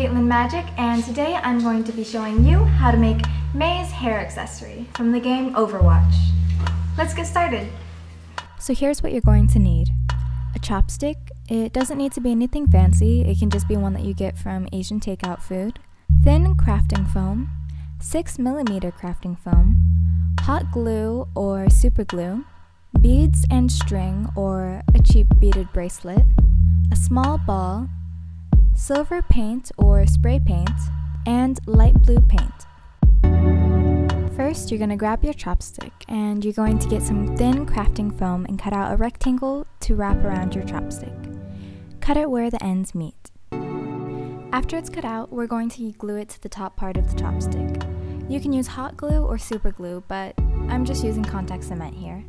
Caitlin Magic, and today I'm going to be showing you how to make May's hair accessory from the game Overwatch. Let's get started. So here's what you're going to need. A chopstick. It doesn't need to be anything fancy, it can just be one that you get from Asian takeout food. Thin crafting foam, 6mm crafting foam, hot glue or super glue, beads and string or a cheap beaded bracelet, a small ball, silver paint or spray paint, and light blue paint. First, you're going to grab your chopstick and you're going to get some thin crafting foam and cut out a rectangle to wrap around your chopstick. Cut it where the ends meet. After it's cut out, we're going to glue it to the top part of the chopstick. You can use hot glue or super glue, but I'm just using contact cement here.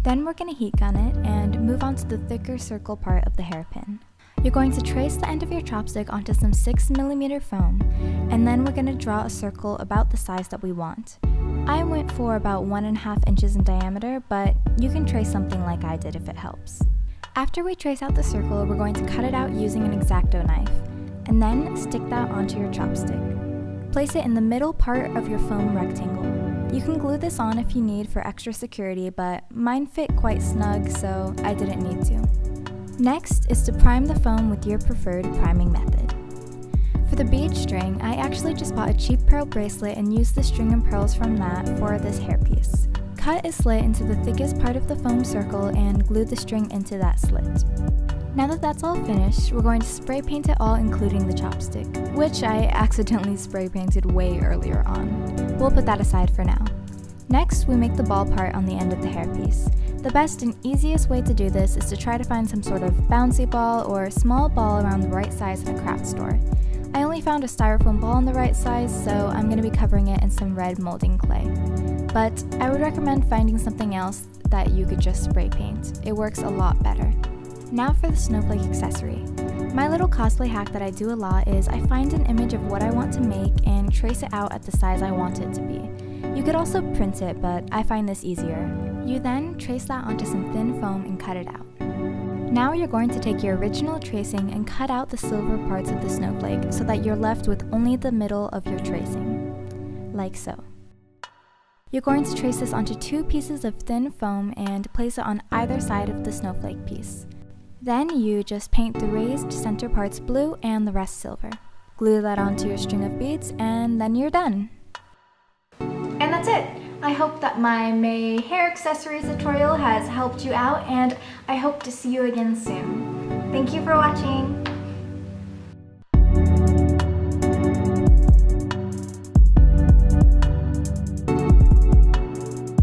Then we're going to heat gun it and move on to the thicker circle part of the hairpin. You're going to trace the end of your chopstick onto some 6mm foam, and then we're going to draw a circle about the size that we want. I went for about 1.5 inches in diameter, but you can trace something like I did if it helps. After we trace out the circle, we're going to cut it out using an X-Acto knife, and then stick that onto your chopstick. Place it in the middle part of your foam rectangle. You can glue this on if you need for extra security, but mine fit quite snug, so I didn't need to. Next is to prime the foam with your preferred priming method. For the bead string, I actually just bought a cheap pearl bracelet and used the string and pearls from that for this hairpiece. Cut a slit into the thickest part of the foam circle and glue the string into that slit. Now that that's all finished, we're going to spray paint it all, including the chopstick, which I accidentally spray painted way earlier on. We'll put that aside for now. Next, we make the ball part on the end of the hairpiece. The best and easiest way to do this is to try to find some sort of bouncy ball or small ball around the right size in a craft store. I only found a styrofoam ball in the right size, so I'm going to be covering it in some red molding clay. But I would recommend finding something else that you could just spray paint. It works a lot better. Now for the snowflake accessory. My little cosplay hack that I do a lot is I find an image of what I want to make and trace it out at the size I want it to be. You could also print it, but I find this easier. You then trace that onto some thin foam and cut it out. Now you're going to take your original tracing and cut out the silver parts of the snowflake so that you're left with only the middle of your tracing, like so. You're going to trace this onto 2 pieces of thin foam and place it on either side of the snowflake piece. Then you just paint the raised center parts blue and the rest silver. Glue that onto your string of beads and then you're done. And that's it! I hope that my May hair accessories tutorial has helped you out, and I hope to see you again soon. Thank you for watching!